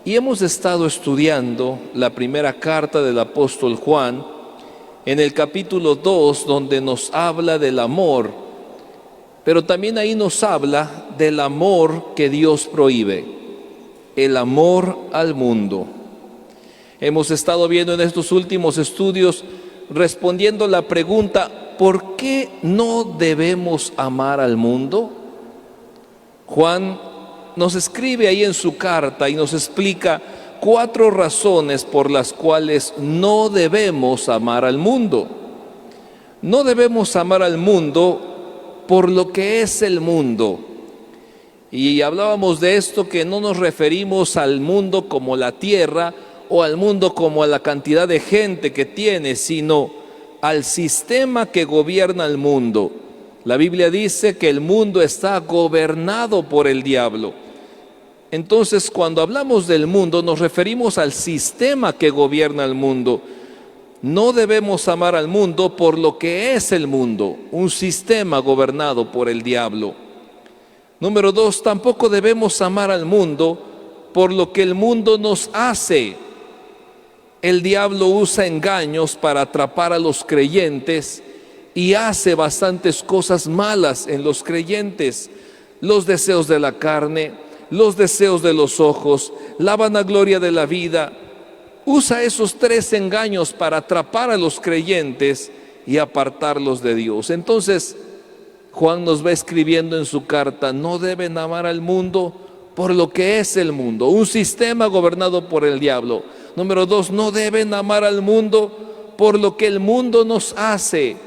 Y hemos estado estudiando la primera carta del apóstol Juan en el capítulo 2, donde nos habla del amor, pero también ahí nos habla del amor que Dios prohíbe, el amor al mundo. Hemos estado viendo en estos últimos estudios, respondiendo la pregunta, ¿por qué no debemos amar al mundo? Juan nos escribe ahí en su carta y nos explica 4 razones por las cuales no debemos amar al mundo. No debemos amar al mundo por lo que es el mundo. Y hablábamos de esto, que no nos referimos al mundo como la tierra o al mundo como a la cantidad de gente que tiene, sino al sistema que gobierna el mundo. La Biblia dice que el mundo está gobernado por el diablo. Entonces, cuando hablamos del mundo, nos referimos al sistema que gobierna el mundo. No debemos amar al mundo por lo que es el mundo, un sistema gobernado por el diablo. Número 2, tampoco debemos amar al mundo por lo que el mundo nos hace. El diablo usa engaños para atrapar a los creyentes y hace bastantes cosas malas en los creyentes. Los deseos de la carne, los deseos de los ojos, la vanagloria de la vida. Usa esos 3 engaños para atrapar a los creyentes y apartarlos de Dios. Entonces, Juan nos va escribiendo en su carta, no deben amar al mundo por lo que es el mundo, un sistema gobernado por el diablo. Número 2, no deben amar al mundo por lo que el mundo nos hace.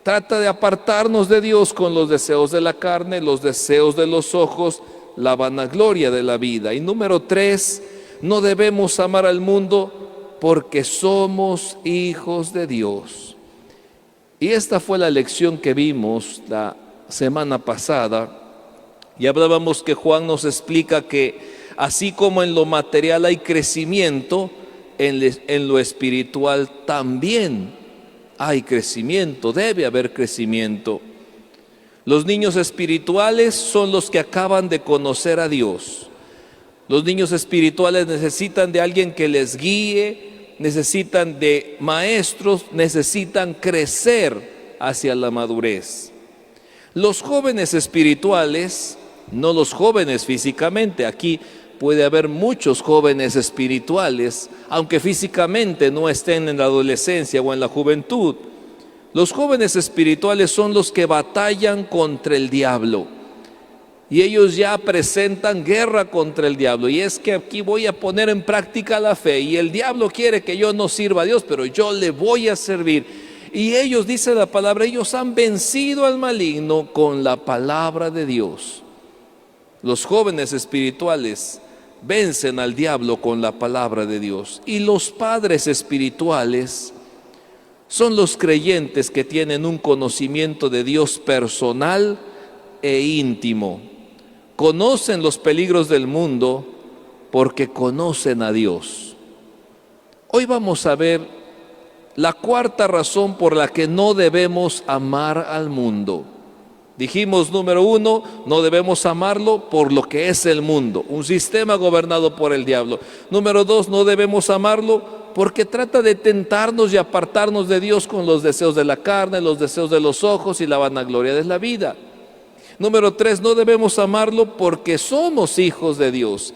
Trata de apartarnos de Dios con los deseos de la carne, los deseos de los ojos, la vanagloria de la vida. Y número 3, no debemos amar al mundo porque somos hijos de Dios. Y esta fue la lección que vimos la semana pasada, y hablábamos que Juan nos explica que así como en lo material hay crecimiento, en lo espiritual también hay crecimiento, debe haber crecimiento. Los niños espirituales son los que acaban de conocer a Dios. Los niños espirituales necesitan de alguien que les guíe, necesitan de maestros, necesitan crecer hacia la madurez. Los jóvenes espirituales, no los jóvenes físicamente, aquí puede haber muchos jóvenes espirituales, aunque físicamente no estén en la adolescencia o en la juventud. Los jóvenes espirituales son los que batallan contra el diablo. Y ellos ya presentan guerra contra el diablo. Y es que aquí voy a poner en práctica la fe. Y el diablo quiere que yo no sirva a Dios, pero yo le voy a servir. Y ellos, dice la palabra, ellos han vencido al maligno con la palabra de Dios. Los jóvenes espirituales vencen al diablo con la palabra de Dios. Y los padres espirituales son los creyentes que tienen un conocimiento de Dios personal e íntimo. Conocen los peligros del mundo porque conocen a Dios. Hoy vamos a ver la 4ª razón por la que no debemos amar al mundo. Dijimos, número 1, no debemos amarlo por lo que es el mundo, un sistema gobernado por el diablo. Número 2, no debemos amarlo porque trata de tentarnos y apartarnos de Dios con los deseos de la carne, los deseos de los ojos y la vanagloria de la vida. Número 3, no debemos amarlo porque somos hijos de Dios.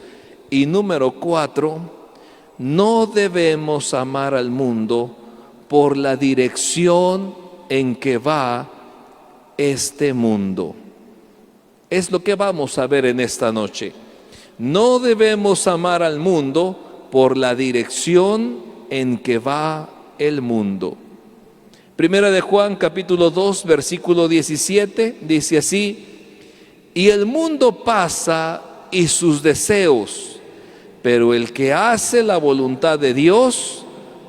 Y número 4, no debemos amar al mundo por la dirección en que va este mundo. Es lo que vamos a ver en esta noche. No debemos amar al mundo por la dirección en que va el mundo. Primera de Juan, capítulo 2, versículo 17, dice así: y el mundo pasa y sus deseos, pero el que hace la voluntad de Dios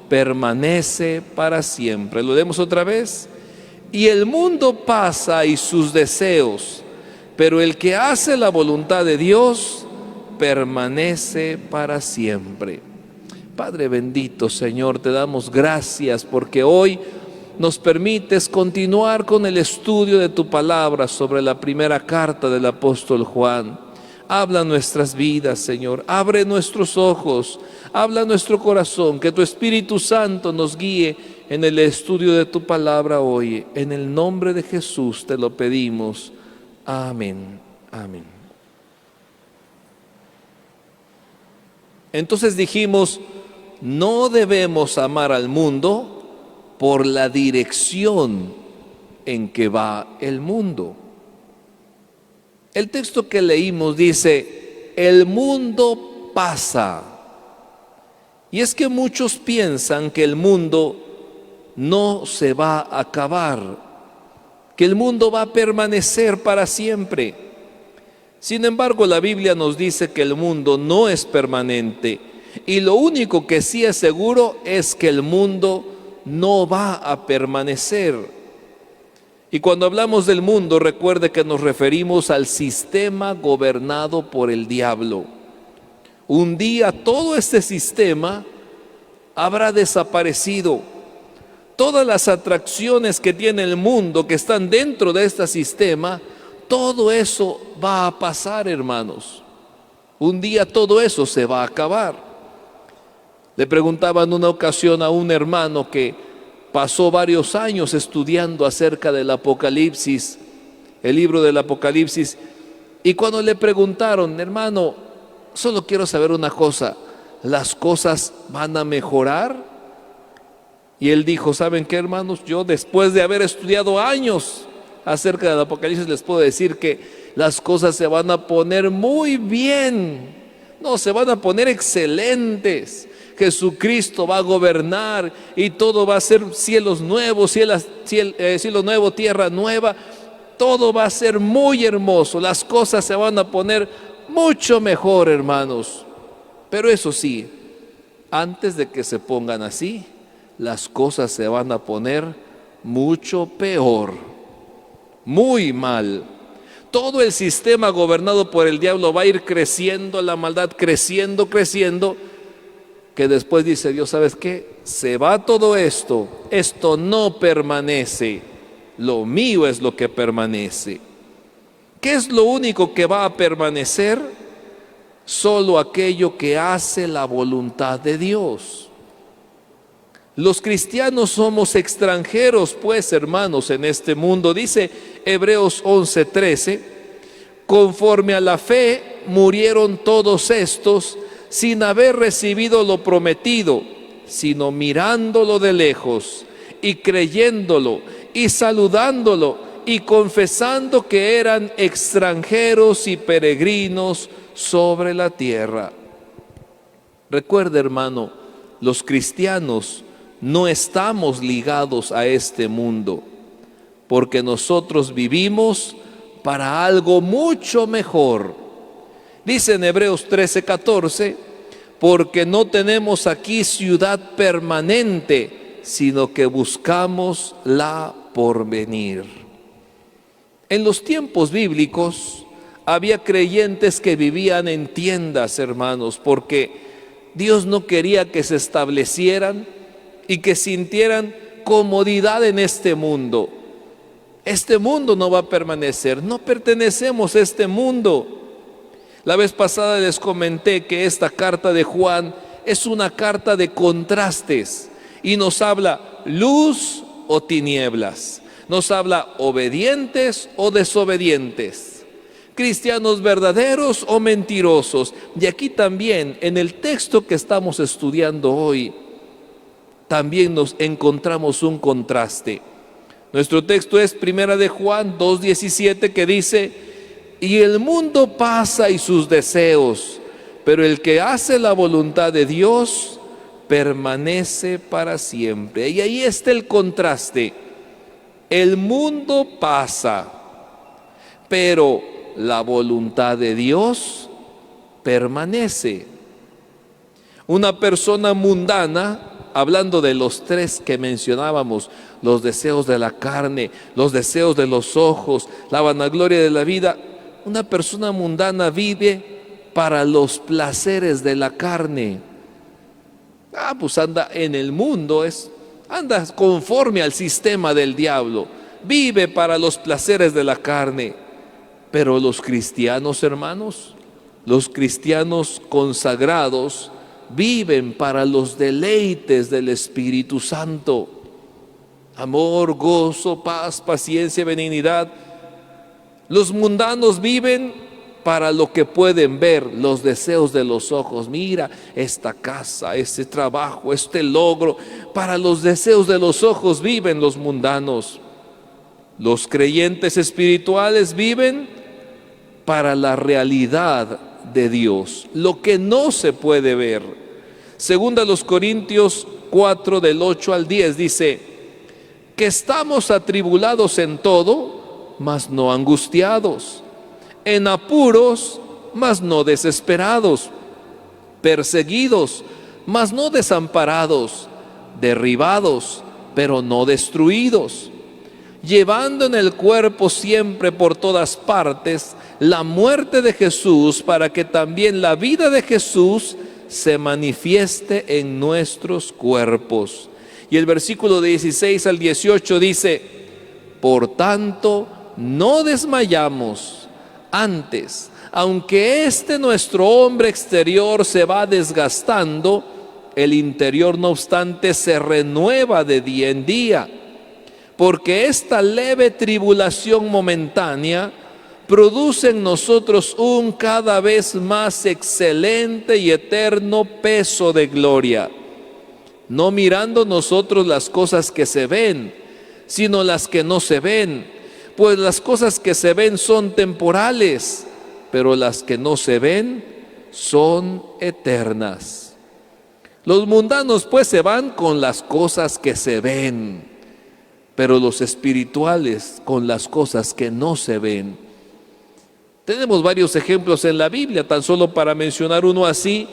permanece para siempre. Lo leemos otra vez. Y el mundo pasa y sus deseos, pero el que hace la voluntad de Dios permanece para siempre. Padre bendito, Señor, te damos gracias porque hoy nos permites continuar con el estudio de tu palabra sobre la primera carta del apóstol Juan. habla nuestras vidas, Señor. Abre nuestros ojos, habla nuestro corazón, que tu Espíritu Santo nos guíe en el estudio de tu palabra hoy. En el nombre de Jesús te lo pedimos. Amén. Amén. Entonces dijimos, no debemos amar al mundo por la dirección en que va el mundo. El texto que leímos dice, el mundo pasa. Y es que muchos piensan que el mundo no se va a acabar, que el mundo va a permanecer para siempre. Sin embargo, la Biblia nos dice que el mundo no es permanente y lo único que sí es seguro es que el mundo no va a permanecer. Y cuando hablamos del mundo, recuerde que nos referimos al sistema gobernado por el diablo. Un día todo este sistema habrá desaparecido. Todas las atracciones que tiene el mundo, que están dentro de este sistema, todo eso va a pasar, hermanos. Un día todo eso se va a acabar. Le preguntaba en una ocasión a un hermano que pasó varios años estudiando acerca del Apocalipsis, el libro del Apocalipsis, y cuando le preguntaron, hermano, solo quiero saber una cosa, ¿las cosas van a mejorar? Y él dijo, ¿saben qué, hermanos? Yo después de haber estudiado años acerca del Apocalipsis les puedo decir que las cosas se van a poner muy bien, no, se van a poner excelentes. Jesucristo va a gobernar y todo va a ser cielos nuevos, cielo nuevo, tierra nueva. Todo va a ser muy hermoso. Las cosas se van a poner mucho mejor, hermanos. Pero eso sí, antes de que se pongan así, las cosas se van a poner mucho peor, muy mal. Todo el sistema gobernado por el diablo va a ir creciendo, la maldad creciendo, que después dice Dios, ¿sabes qué? Se va todo esto, esto no permanece, lo mío es lo que permanece. ¿Qué es lo único que va a permanecer? Solo aquello que hace la voluntad de Dios. Los cristianos somos extranjeros, pues, hermanos, en este mundo. Dice Hebreos 11:13, conforme a la fe murieron todos estos, sin haber recibido lo prometido, sino mirándolo de lejos y creyéndolo y saludándolo y confesando que eran extranjeros y peregrinos sobre la tierra. Recuerde, hermano, los cristianos no estamos ligados a este mundo, porque nosotros vivimos para algo mucho mejor. Dice en Hebreos 13:14, porque no tenemos aquí ciudad permanente, sino que buscamos la porvenir. En los tiempos bíblicos había creyentes que vivían en tiendas, hermanos, porque Dios no quería que se establecieran y que sintieran comodidad en este mundo. Este mundo no va a permanecer, no pertenecemos a este mundo. La vez pasada les comenté que esta carta de Juan es una carta de contrastes y nos habla luz o tinieblas, nos habla obedientes o desobedientes, cristianos verdaderos o mentirosos. Y aquí también, en el texto que estamos estudiando hoy, también nos encontramos un contraste. Nuestro texto es Primera de Juan 2:17, que dice, y el mundo pasa y sus deseos, pero el que hace la voluntad de Dios permanece para siempre. Y ahí está el contraste. El mundo pasa, pero la voluntad de Dios permanece. Una persona mundana, hablando de los tres que mencionábamos, los deseos de la carne, los deseos de los ojos, la vanagloria de la vida, una persona mundana vive para los placeres de la carne. Pues anda en el mundo, anda conforme al sistema del diablo, vive para los placeres de la carne. Pero los cristianos, hermanos, Los cristianos consagrados viven para los deleites del Espíritu Santo. Amor, gozo, paz, paciencia, benignidad. Los mundanos viven para lo que pueden ver, los deseos de los ojos. Mira esta casa, este trabajo, este logro. Para los deseos de los ojos viven los mundanos. Los creyentes espirituales viven para la realidad de Dios, lo que no se puede ver. Segunda los Corintios 4 del 8 al 10 dice que estamos atribulados en todo, mas no angustiados, en apuros, mas no desesperados, perseguidos, mas no desamparados, derribados, pero no destruidos, llevando en el cuerpo siempre por todas partes la muerte de Jesús, para que también la vida de Jesús se manifieste en nuestros cuerpos. Y el versículo 16 al 18 dice: por tanto, no desmayamos. Antes, aunque nuestro hombre exterior se va desgastando, el interior no obstante se renueva de día en día, porque esta leve tribulación momentánea produce en nosotros un cada vez más excelente y eterno peso de gloria, no mirando nosotros las cosas que se ven, sino las que no se ven. Pues las cosas que se ven son temporales, pero las que no se ven son eternas. Los mundanos pues se van con las cosas que se ven, pero los espirituales con las cosas que no se ven. Tenemos varios ejemplos en la Biblia, tan solo para mencionar uno así,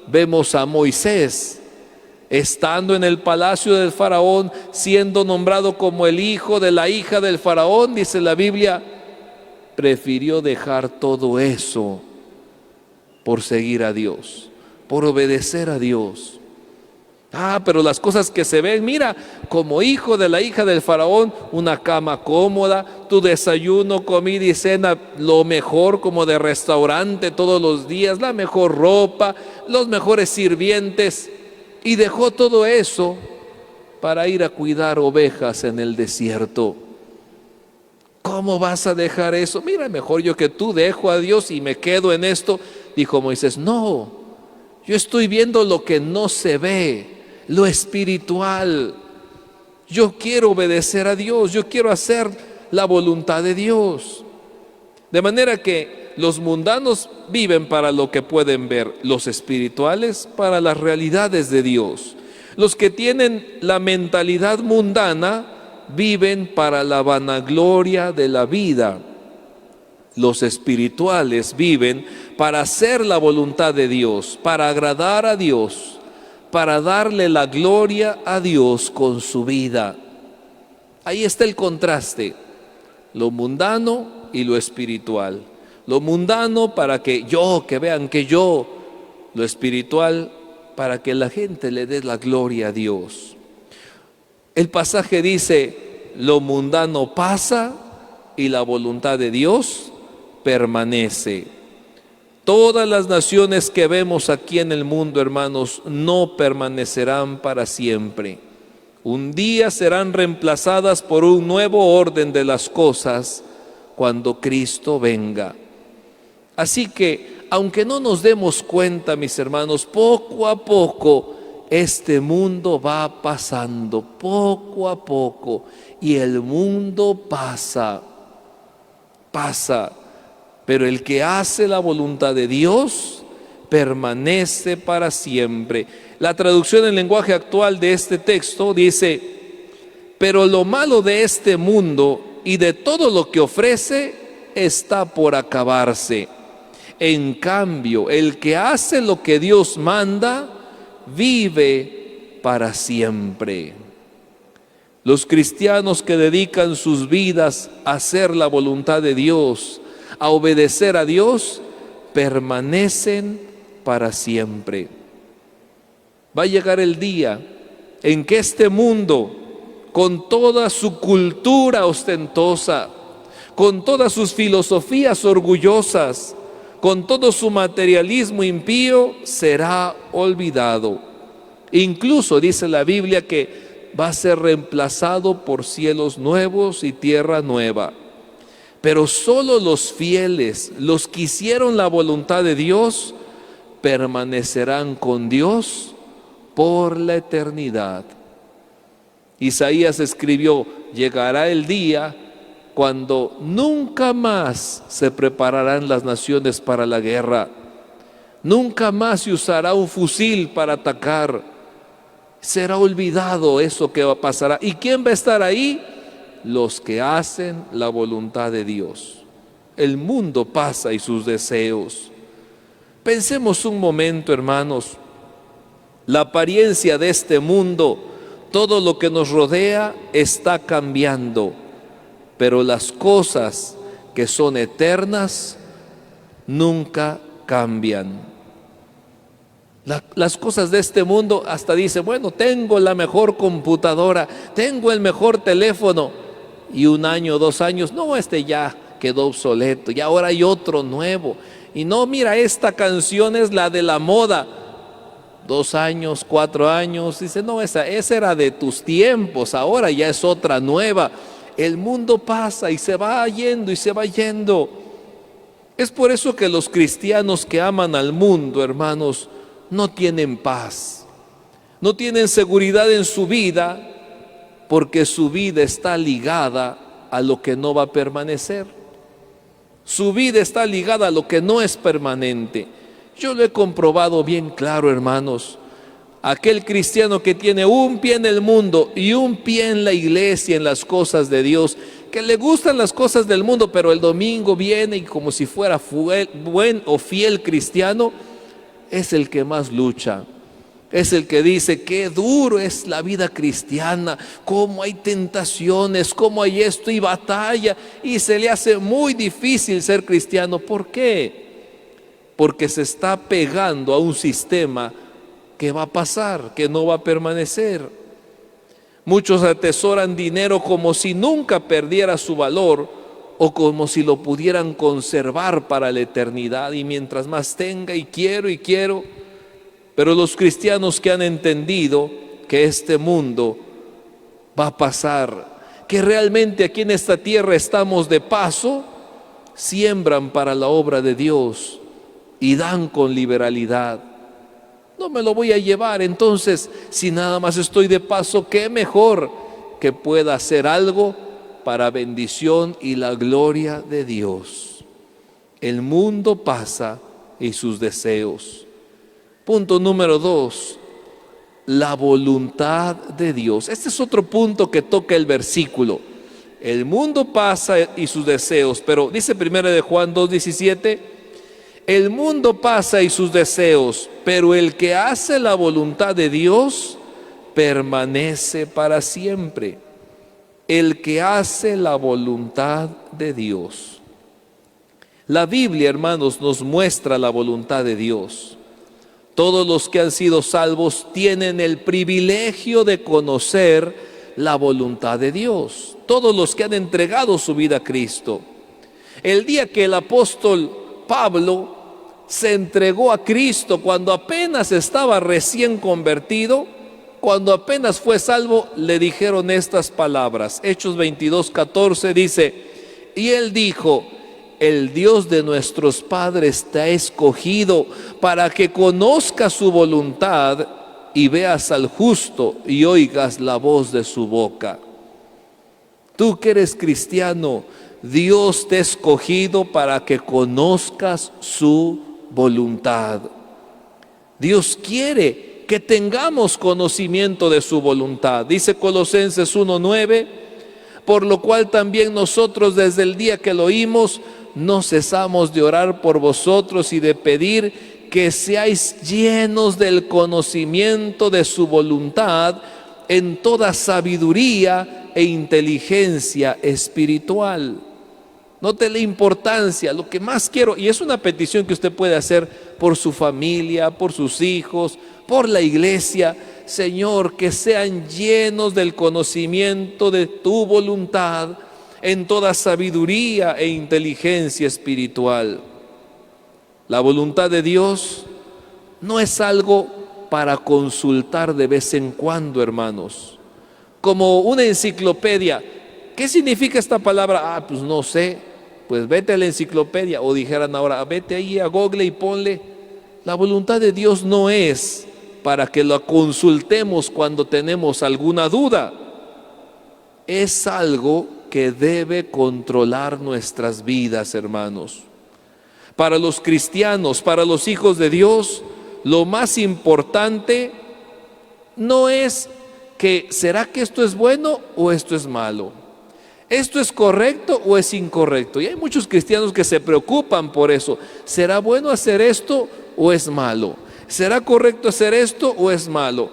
vemos a Moisés estando en el palacio del faraón, siendo nombrado como el hijo de la hija del faraón. Dice la Biblia, prefirió dejar todo eso por seguir a Dios, por obedecer a Dios. Pero las cosas que se ven, mira, como hijo de la hija del faraón, una cama cómoda, tu desayuno, comida y cena, lo mejor como de restaurante todos los días, la mejor ropa, los mejores sirvientes. Y dejó todo eso para ir a cuidar ovejas en el desierto. ¿Cómo vas a dejar eso? Mira, mejor yo que tú dejo a Dios y me quedo en esto. Dijo Moisés, no, yo estoy viendo lo que no se ve, lo espiritual. Yo quiero obedecer a Dios, yo quiero hacer la voluntad de Dios. De manera que los mundanos viven para lo que pueden ver, los espirituales para las realidades de Dios. Los que tienen la mentalidad mundana viven para la vanagloria de la vida. Los espirituales viven para hacer la voluntad de Dios, para agradar a Dios, para darle la gloria a Dios con su vida. Ahí está el contraste, lo mundano y lo espiritual. Lo mundano para que vean que yo, lo espiritual para que la gente le dé la gloria a Dios. El pasaje dice, lo mundano pasa y la voluntad de Dios permanece. Todas las naciones que vemos aquí en el mundo, hermanos, no permanecerán para siempre. Un día serán reemplazadas por un nuevo orden de las cosas cuando Cristo venga. Así que, aunque no nos demos cuenta, mis hermanos, poco a poco este mundo va pasando, poco a poco, y el mundo pasa, pero el que hace la voluntad de Dios permanece para siempre. La traducción en lenguaje actual de este texto dice, pero lo malo de este mundo y de todo lo que ofrece está por acabarse. En cambio, el que hace lo que Dios manda, vive para siempre. Los cristianos que dedican sus vidas a hacer la voluntad de Dios, a obedecer a Dios, permanecen para siempre. Va a llegar el día en que este mundo, con toda su cultura ostentosa, con todas sus filosofías orgullosas, con todo su materialismo impío, será olvidado. Incluso dice la Biblia que va a ser reemplazado por cielos nuevos y tierra nueva. Pero solo los fieles, los que hicieron la voluntad de Dios, permanecerán con Dios por la eternidad. Isaías escribió: llegará el día cuando nunca más se prepararán las naciones para la guerra, nunca más se usará un fusil para atacar, será olvidado eso que pasará. ¿Y quién va a estar ahí? Los que hacen la voluntad de Dios. El mundo pasa y sus deseos. Pensemos un momento, hermanos, la apariencia de este mundo, todo lo que nos rodea está cambiando, pero las cosas que son eternas nunca cambian. Las cosas de este mundo, hasta dice, bueno, tengo la mejor computadora, tengo el mejor teléfono, y 1 año, 2 años, no, este ya quedó obsoleto, y ahora hay otro nuevo. Y no, mira, esta canción es la de la moda. 2 años, 4 años, dice, no, esa era de tus tiempos, ahora ya es otra nueva. El mundo pasa y se va yendo y se va yendo. Es por eso que los cristianos que aman al mundo, hermanos, no tienen paz, no tienen seguridad en su vida, porque su vida está ligada a lo que no va a permanecer. Su vida está ligada a lo que no es permanente. Yo lo he comprobado bien claro, hermanos. Aquel cristiano que tiene un pie en el mundo y un pie en la iglesia, en las cosas de Dios, que le gustan las cosas del mundo, pero el domingo viene y como si fuera buen o fiel cristiano, es el que más lucha. Es el que dice, qué duro es la vida cristiana, cómo hay tentaciones, cómo hay esto y batalla, y se le hace muy difícil ser cristiano. ¿Por qué? Porque se está pegando a un sistema que va a pasar, que no va a permanecer. Muchos atesoran dinero como si nunca perdiera su valor o como si lo pudieran conservar para la eternidad, y mientras más tenga y quiero. Pero los cristianos que han entendido que este mundo va a pasar, que realmente aquí en esta tierra estamos de paso, siembran para la obra de Dios y dan con liberalidad. No me lo voy a llevar, entonces, si nada más estoy de paso, qué mejor que pueda hacer algo para bendición y la gloria de Dios. El mundo pasa y sus deseos. Punto número 2, la voluntad de Dios. Este es otro punto que toca el versículo. El mundo pasa y sus deseos, pero dice 1 de Juan 2:17, el mundo pasa y sus deseos, pero el que hace la voluntad de Dios permanece para siempre. El que hace la voluntad de Dios. La Biblia, hermanos, nos muestra la voluntad de Dios. Todos los que han sido salvos tienen el privilegio de conocer la voluntad de Dios. Todos los que han entregado su vida a Cristo. El día que el apóstol Pablo se entregó a Cristo, cuando apenas estaba recién convertido, cuando apenas fue salvo, le dijeron estas palabras. Hechos 22:14 dice, y él dijo, el Dios de nuestros padres te ha escogido para que conozcas su voluntad y veas al justo y oigas la voz de su boca. Tú que eres cristiano, Dios te ha escogido para que conozcas su voluntad. Dios quiere que tengamos conocimiento de su voluntad. Dice Colosenses 1:9, por lo cual también nosotros desde el día que lo oímos, no cesamos de orar por vosotros y de pedir que seáis llenos del conocimiento de su voluntad en toda sabiduría e inteligencia espiritual. Note la importancia, lo que más quiero, y es una petición que usted puede hacer por su familia, por sus hijos, por la iglesia. Señor, que sean llenos del conocimiento de tu voluntad en toda sabiduría e inteligencia espiritual. La voluntad de Dios no es algo para consultar de vez en cuando, hermanos. Como una enciclopedia. ¿Qué significa esta palabra? Ah, pues no sé. Pues vete a la enciclopedia. O dijeran ahora, vete ahí a Google y ponle. La voluntad de Dios no es para que la consultemos cuando tenemos alguna duda. Es algo que debe controlar nuestras vidas, hermanos. Para los cristianos, para los hijos de Dios, lo más importante no es que ¿será que esto es bueno o esto es malo? ¿Esto es correcto o es incorrecto? Y hay muchos cristianos que se preocupan por eso. ¿Será bueno hacer esto o es malo? ¿Será correcto hacer esto o es malo?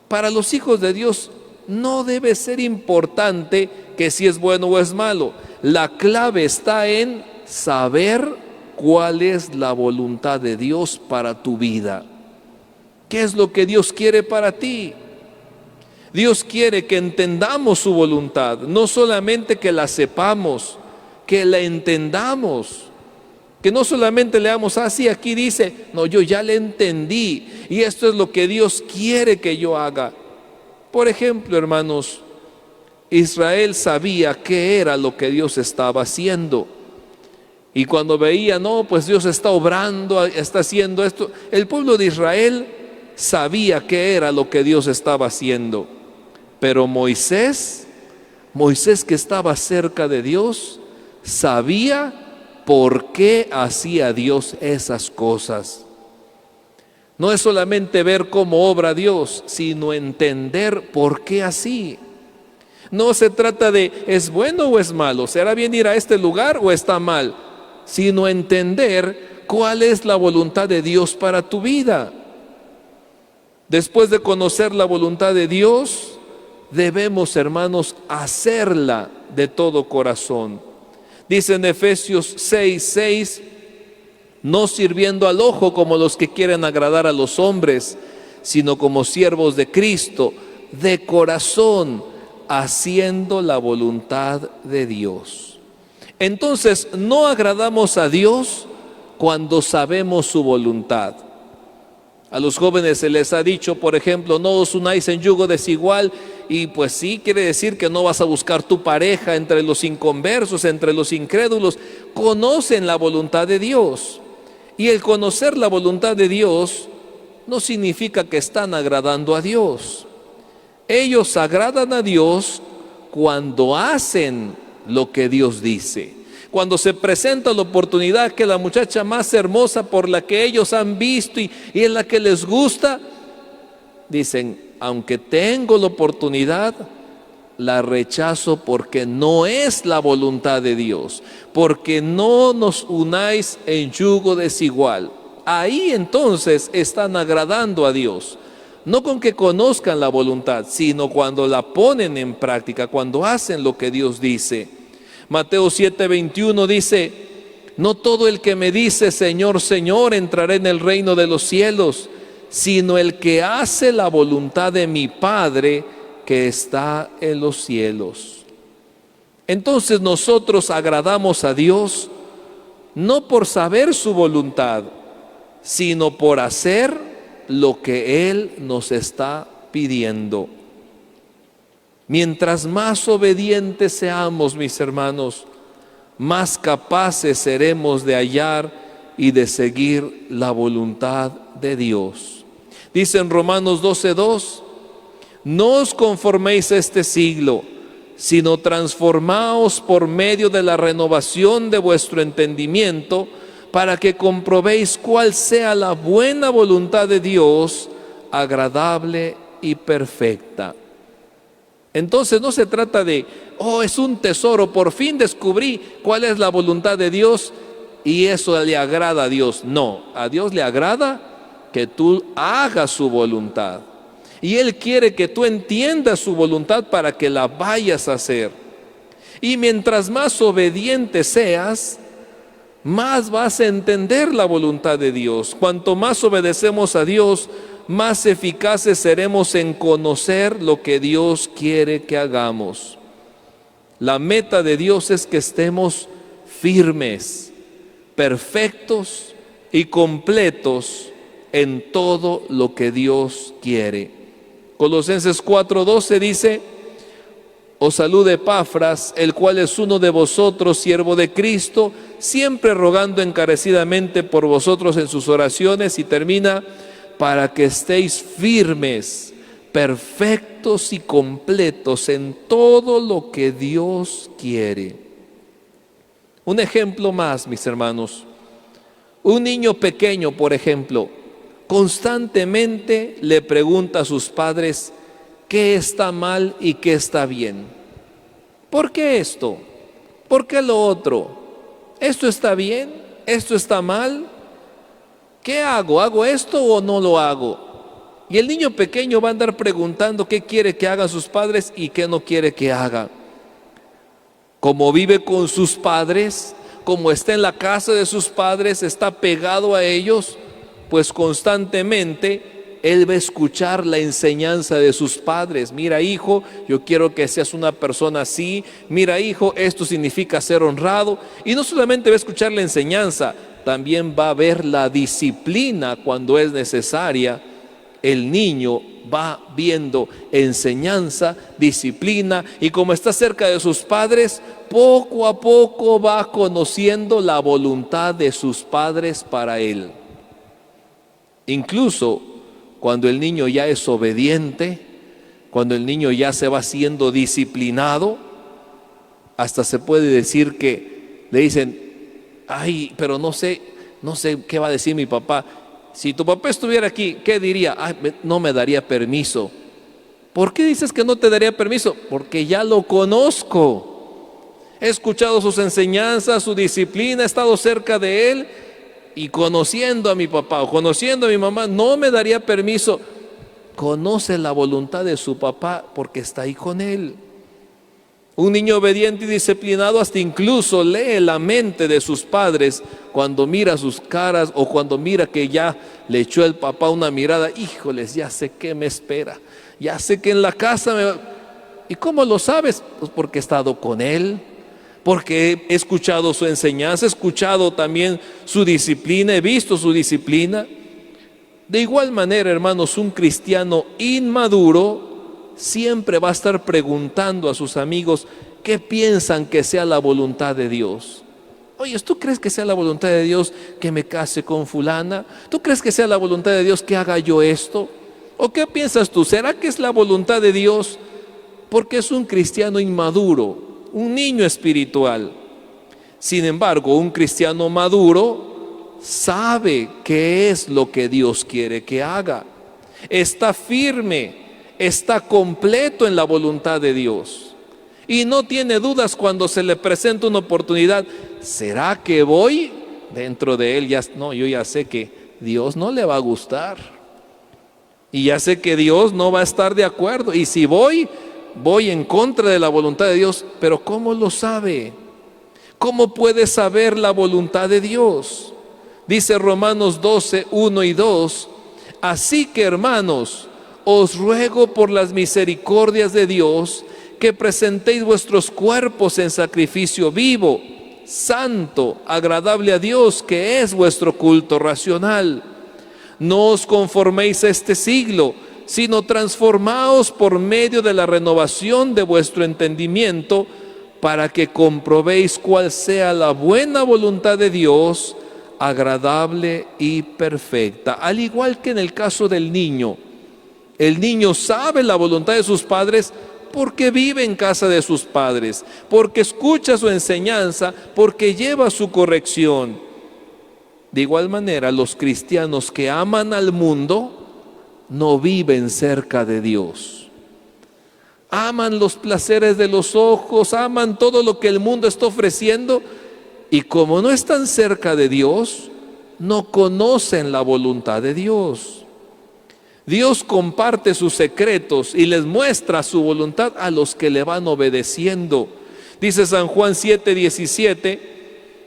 Para los hijos de Dios no debe ser importante que si es bueno o es malo. La clave está en saber cuál es la voluntad de Dios para tu vida. ¿Qué es lo que Dios quiere para ti? Dios quiere que entendamos su voluntad, no solamente que la sepamos, que la entendamos. Que no solamente leamos así, aquí dice, no, yo ya le entendí y esto es lo que Dios quiere que yo haga. Por ejemplo, hermanos, Israel sabía qué era lo que Dios estaba haciendo. Y cuando veía, no, pues Dios está obrando, está haciendo esto. El pueblo de Israel sabía qué era lo que Dios estaba haciendo. Pero Moisés que estaba cerca de Dios, sabía por qué hacía Dios esas cosas. No es solamente ver cómo obra Dios, sino entender por qué así. No se trata de ¿es bueno o es malo? ¿Será bien ir a este lugar o está mal? Sino entender cuál es la voluntad de Dios para tu vida. Después de conocer la voluntad de Dios, debemos, hermanos, hacerla de todo corazón. Dice en Efesios 6:6, no sirviendo al ojo como los que quieren agradar a los hombres, sino como siervos de Cristo, de corazón, haciendo la voluntad de Dios. Entonces, no agradamos a Dios cuando sabemos su voluntad. A los jóvenes se les ha dicho, por ejemplo, no os unáis en yugo desigual, y pues sí, quiere decir que no vas a buscar tu pareja entre los inconversos, entre los incrédulos. Conocen la voluntad de Dios. Y el conocer la voluntad de Dios no significa que están agradando a Dios. Ellos agradan a Dios cuando hacen lo que Dios dice. Cuando se presenta la oportunidad que la muchacha más hermosa por la que ellos han visto y es la que les gusta, dicen, aunque tengo la oportunidad, la rechazo porque no es la voluntad de Dios, porque no nos unáis en yugo desigual. Ahí entonces están agradando a Dios, no con que conozcan la voluntad, sino cuando la ponen en práctica, cuando hacen lo que Dios dice. Mateo 7:21 dice, no todo el que me dice Señor, Señor entrará en el reino de los cielos, sino el que hace la voluntad de mi Padre que está en los cielos. Entonces nosotros agradamos a Dios no por saber su voluntad, sino por hacer lo que Él nos está pidiendo. Mientras más obedientes seamos, mis hermanos, más capaces seremos de hallar y de seguir la voluntad de Dios. Dice en Romanos 12:2, no os conforméis a este siglo, sino transformaos por medio de la renovación de vuestro entendimiento, para que comprobéis cuál sea la buena voluntad de Dios, agradable y perfecta. Entonces no se trata de, oh, es un tesoro, por fin descubrí cuál es la voluntad de Dios y eso le agrada a Dios. No, a Dios le agrada que tú hagas su voluntad. Y Él quiere que tú entiendas su voluntad para que la vayas a hacer. Y mientras más obediente seas, más vas a entender la voluntad de Dios. Cuanto más obedecemos a Dios, más eficaces seremos en conocer lo que Dios quiere que hagamos. La meta de Dios es que estemos firmes, perfectos y completos en todo lo que Dios quiere. Colosenses 4:12 dice: os saluda Epafras, el cual es uno de vosotros, siervo de Cristo, siempre rogando encarecidamente por vosotros en sus oraciones, y termina: para que estéis firmes, perfectos y completos en todo lo que Dios quiere. Un ejemplo más, mis hermanos. Un niño pequeño, por ejemplo, constantemente le pregunta a sus padres qué está mal y qué está bien. ¿Por qué esto? ¿Por qué lo otro? ¿Esto está bien? ¿Esto está mal? ¿Qué hago? ¿Hago esto o no lo hago? Y el niño pequeño va a andar preguntando qué quiere que hagan sus padres y qué no quiere que haga. Como vive con sus padres, como está en la casa de sus padres, está pegado a ellos, pues constantemente él va a escuchar la enseñanza de sus padres. Mira, hijo, yo quiero que seas una persona así. Mira, hijo, esto significa ser honrado. Y no solamente va a escuchar la enseñanza, también va a ver la disciplina cuando es necesaria. El niño va viendo enseñanza, disciplina, y como está cerca de sus padres, poco a poco va conociendo la voluntad de sus padres para él. Incluso cuando el niño ya es obediente, cuando el niño ya se va siendo disciplinado, hasta se puede decir que le dicen: ay, pero no sé qué va a decir mi papá. Si tu papá estuviera aquí, ¿qué diría? Ay, no me daría permiso. ¿Por qué dices que no te daría permiso? Porque ya lo conozco. He escuchado sus enseñanzas, su disciplina, he estado cerca de él, y conociendo a mi papá o conociendo a mi mamá, no me daría permiso. Conoce la voluntad de su papá porque está ahí con él. Un niño obediente y disciplinado hasta incluso lee la mente de sus padres cuando mira sus caras, o cuando mira que ya le echó el papá una mirada: híjoles, ya sé qué me espera, ya sé que en la casa me va. ¿Y cómo lo sabes? Pues porque he estado con él, porque he escuchado su enseñanza, he escuchado también su disciplina, he visto su disciplina. De igual manera, hermanos, un cristiano inmaduro siempre va a estar preguntando a sus amigos qué piensan que sea la voluntad de Dios. Oye, ¿tú crees que sea la voluntad de Dios que me case con fulana? ¿Tú crees que sea la voluntad de Dios que haga yo esto? ¿O qué piensas tú? ¿Será que es la voluntad de Dios? Porque es un cristiano inmaduro, un niño espiritual. Sin embargo, un cristiano maduro sabe qué es lo que Dios quiere que haga. Está firme, está completo en la voluntad de Dios, y no tiene dudas cuando se le presenta una oportunidad. ¿Será que voy? Dentro de él yo ya sé que Dios no le va a gustar, y ya sé que Dios no va a estar de acuerdo, y si voy en contra de la voluntad de Dios. Pero ¿cómo lo sabe? ¿Cómo puede saber la voluntad de Dios? Dice Romanos 12, 1 y 2: así que, hermanos, os ruego por las misericordias de Dios que presentéis vuestros cuerpos en sacrificio vivo, santo, agradable a Dios, que es vuestro culto racional. No os conforméis a este siglo, sino transformaos por medio de la renovación de vuestro entendimiento, para que comprobéis cuál sea la buena voluntad de Dios, agradable y perfecta. Al igual que en el caso del niño, el niño sabe la voluntad de sus padres porque vive en casa de sus padres, porque escucha su enseñanza, porque lleva su corrección. De igual manera, los cristianos que aman al mundo no viven cerca de Dios. Aman los placeres de los ojos, aman todo lo que el mundo está ofreciendo, y como no están cerca de Dios, no conocen la voluntad de Dios. Dios comparte sus secretos y les muestra su voluntad a los que le van obedeciendo. Dice San Juan 7:17: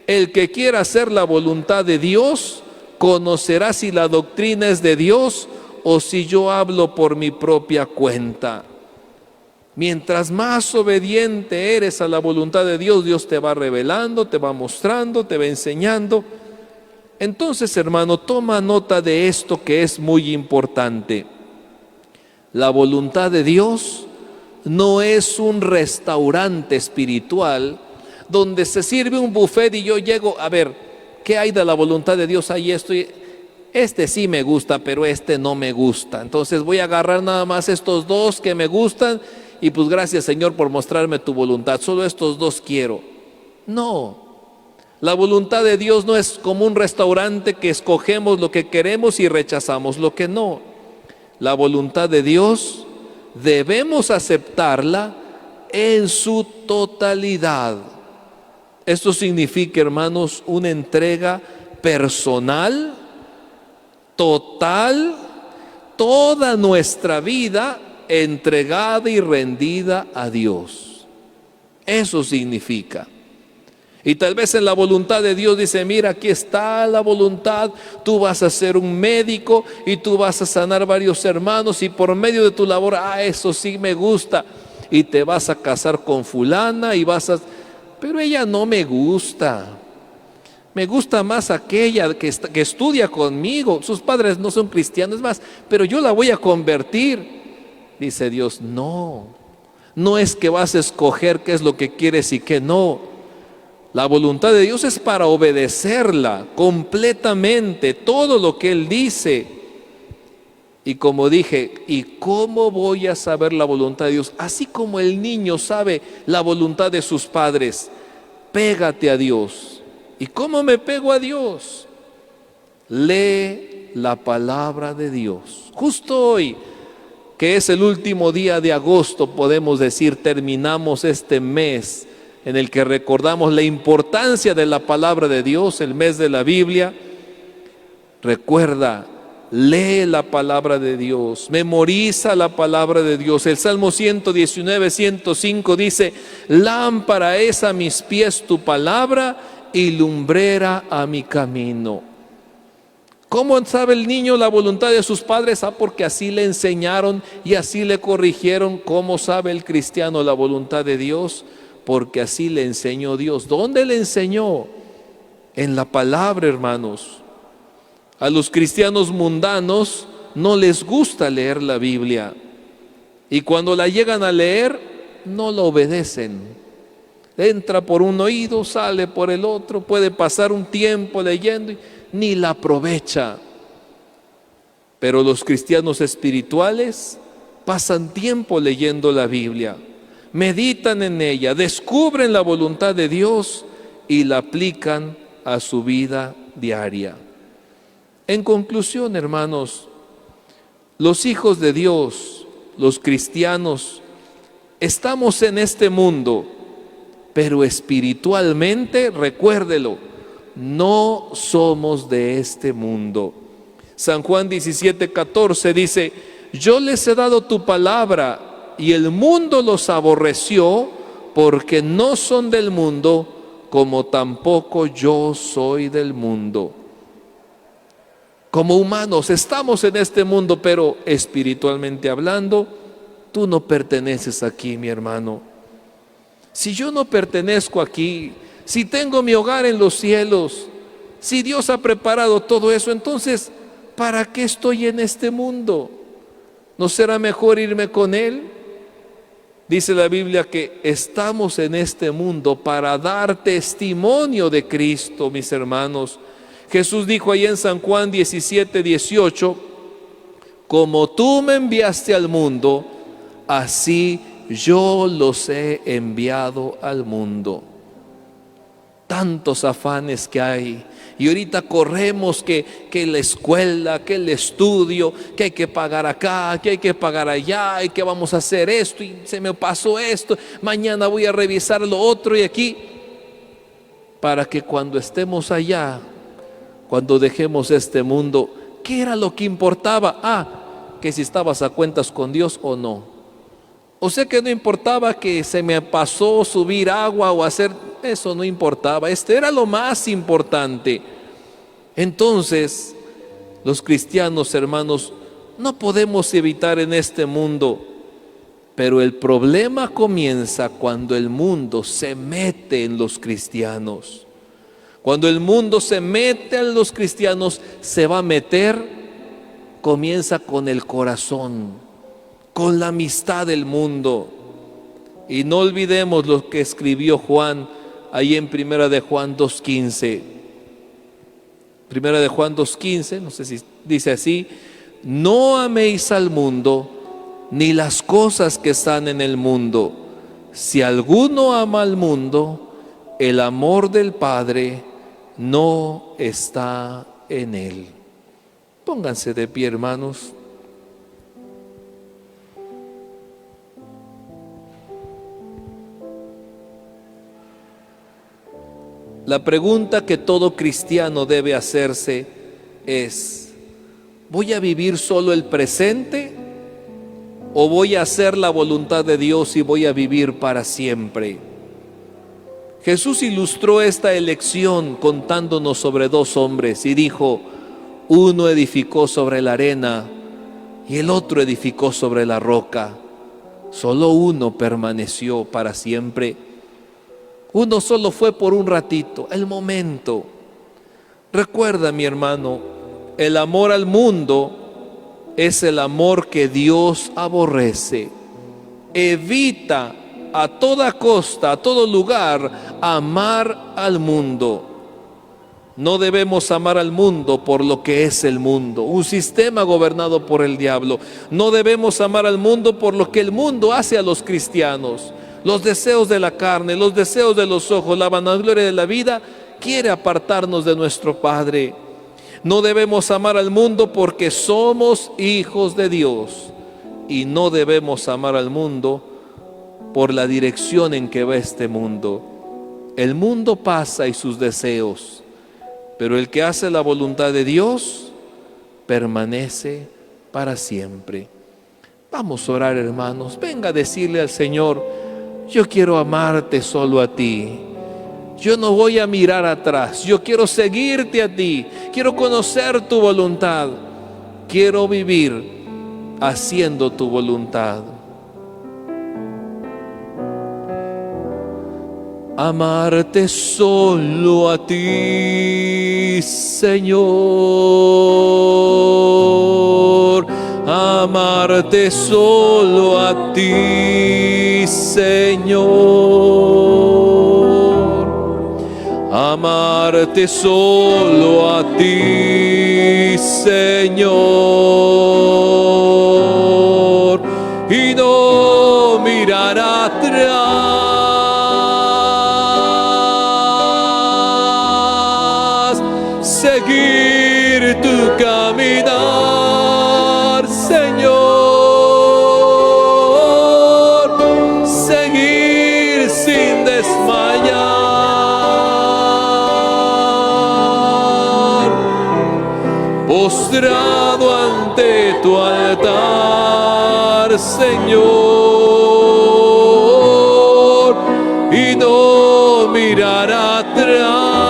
el que quiera hacer la voluntad de Dios conocerá si la doctrina es de Dios o si yo hablo por mi propia cuenta. Mientras más obediente eres a la voluntad de Dios, Dios te va revelando, te va mostrando, te va enseñando. Entonces, hermano, toma nota de esto que es muy importante. La voluntad de Dios no es un restaurante espiritual donde se sirve un buffet y yo llego, a ver, ¿qué hay de la voluntad de Dios? Ahí estoy, este sí me gusta, pero este no me gusta. Entonces voy a agarrar nada más estos dos que me gustan y pues gracias, Señor, por mostrarme tu voluntad. Solo estos dos quiero. No, la voluntad de Dios no es como un restaurante que escogemos lo que queremos y rechazamos lo que no. La voluntad de Dios debemos aceptarla en su totalidad. Esto significa, hermanos, una entrega personal, total, toda nuestra vida entregada y rendida a Dios. Eso significa. Y tal vez en la voluntad de Dios dice, mira, aquí está la voluntad, tú vas a ser un médico y tú vas a sanar varios hermanos y por medio de tu labor, eso sí me gusta, y te vas a casar con fulana y vas a... Pero ella no me gusta. Me gusta más aquella que estudia conmigo. Sus padres no son cristianos más, pero yo la voy a convertir. Dice Dios, no es que vas a escoger qué es lo que quieres y qué no. La voluntad de Dios es para obedecerla completamente, todo lo que Él dice. Y como dije, ¿y cómo voy a saber la voluntad de Dios? Así como el niño sabe la voluntad de sus padres, pégate a Dios. ¿Y cómo me pego a Dios? Lee la palabra de Dios. Justo hoy, que es el último día de agosto, podemos decir, terminamos este mes en el que recordamos la importancia de la palabra de Dios, el mes de la Biblia. Recuerda, lee la palabra de Dios, memoriza la palabra de Dios. El Salmo 119, 105 dice, lámpara es a mis pies tu palabra y lumbrera a mi camino. ¿Cómo sabe el niño la voluntad de sus padres? Porque así le enseñaron y así le corrigieron. ¿Cómo sabe el cristiano la voluntad de Dios? Porque así le enseñó Dios. ¿Dónde le enseñó? En la palabra, hermanos. A los cristianos mundanos no les gusta leer la Biblia. Y cuando la llegan a leer, no la obedecen. Entra por un oído, sale por el otro. Puede pasar un tiempo leyendo y ni la aprovecha. Pero los cristianos espirituales pasan tiempo leyendo la Biblia. Meditan en ella, descubren la voluntad de Dios y la aplican a su vida diaria. En conclusión, hermanos, los hijos de Dios, los cristianos, estamos en este mundo, pero espiritualmente, recuérdelo, no somos de este mundo. San Juan 17:14 dice, yo les he dado tu palabra y el mundo los aborreció porque no son del mundo, como tampoco yo soy del mundo. Como humanos estamos en este mundo, pero espiritualmente hablando, tú no perteneces aquí, mi hermano. Si yo no pertenezco aquí, si tengo mi hogar en los cielos, si Dios ha preparado todo eso, entonces, ¿para qué estoy en este mundo? ¿No será mejor irme con Él? Dice la Biblia que estamos en este mundo para dar testimonio de Cristo, mis hermanos. Jesús dijo ahí en San Juan 17:18, como tú me enviaste al mundo, así yo los he enviado al mundo. Tantos afanes que hay. Y ahorita corremos que la escuela, que el estudio, que hay que pagar acá, que hay que pagar allá, y que vamos a hacer esto, y se me pasó esto, mañana voy a revisar lo otro y aquí, para que cuando estemos allá, cuando dejemos este mundo, ¿qué era lo que importaba? Que si estabas a cuentas con Dios o no. O sea que no importaba que se me pasó subir agua o hacer, eso no importaba, era lo más importante. Entonces, los cristianos, hermanos, no podemos evitar en este mundo, pero el problema comienza cuando el mundo se mete en los cristianos. Cuando el mundo se mete a los cristianos, se va a meter, comienza con el corazón, con la amistad del mundo. Y no olvidemos lo que escribió Juan ahí en Primera de Juan 2:15. Primera de Juan 2:15, no sé si dice así: no améis al mundo ni las cosas que están en el mundo. Si alguno ama al mundo, el amor del Padre no está en él. Pónganse de pie, hermanos. La pregunta que todo cristiano debe hacerse es: ¿voy a vivir solo el presente o voy a hacer la voluntad de Dios y voy a vivir para siempre? Jesús ilustró esta elección contándonos sobre dos hombres y dijo: uno edificó sobre la arena y el otro edificó sobre la roca. Solo uno permaneció para siempre. Uno solo fue por un ratito, el momento. Recuerda, mi hermano, el amor al mundo es el amor que Dios aborrece. Evita a toda costa, a todo lugar, amar al mundo. No debemos amar al mundo por lo que es el mundo, un sistema gobernado por el diablo. No debemos amar al mundo por lo que el mundo hace a los cristianos. Los deseos de la carne, los deseos de los ojos, la vanagloria de la vida quiere apartarnos de nuestro Padre. No debemos amar al mundo porque somos hijos de Dios. Y no debemos amar al mundo por la dirección en que va este mundo. El mundo pasa y sus deseos, pero el que hace la voluntad de Dios permanece para siempre. Vamos a orar, hermanos. Venga a decirle al Señor: yo quiero amarte solo a ti. Yo no voy a mirar atrás. Yo quiero seguirte a ti. Quiero conocer tu voluntad. Quiero vivir haciendo tu voluntad. Amarte solo a ti, Señor. Amarte solo a ti, Señor. Amarte solo a ti, Señor. Y no mirar atrás. Seguir tu caminar, Señor. Seguir sin desmayar. Postrado ante tu altar, Señor. Y no mirar atrás.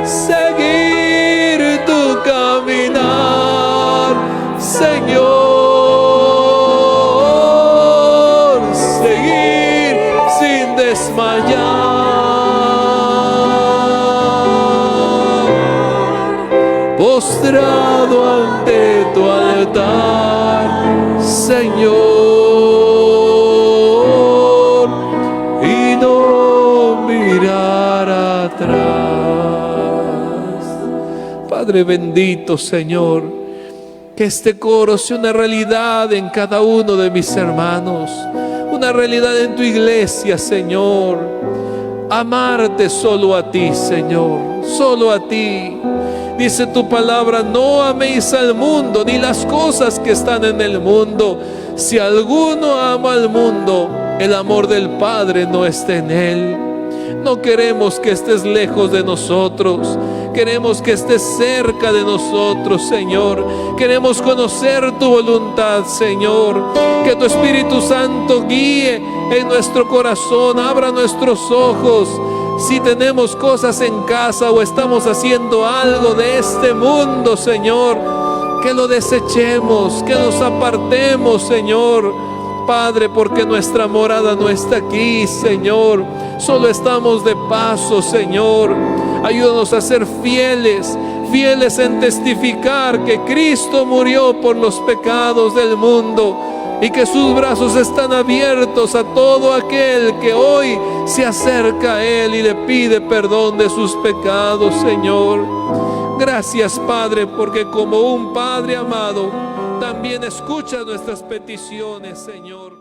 Seguir tu caminar, Señor. Seguir sin desmayar. Postrado ante tu altar, Señor, y no mirar atrás. Padre bendito, Señor, que este coro sea una realidad en cada uno de mis hermanos, una realidad en tu iglesia, Señor. Amarte solo a ti, Señor, solo a ti. Dice tu palabra: no améis al mundo ni las cosas que están en el mundo. Si alguno ama al mundo, el amor del Padre no está en él. No queremos que estés lejos de nosotros. Queremos que estés cerca de nosotros, Señor. Queremos conocer tu voluntad, Señor. Que tu Espíritu Santo guíe en nuestro corazón, abra nuestros ojos. Si tenemos cosas en casa o estamos haciendo algo de este mundo, Señor, que lo desechemos, que nos apartemos, Señor. Padre, porque nuestra morada no está aquí, Señor. Solo estamos de paso, Señor. Ayúdanos a ser fieles, fieles en testificar que Cristo murió por los pecados del mundo y que sus brazos están abiertos a todo aquel que hoy se acerca a Él y le pide perdón de sus pecados, Señor. Gracias, Padre, porque como un Padre amado, también escucha nuestras peticiones, Señor.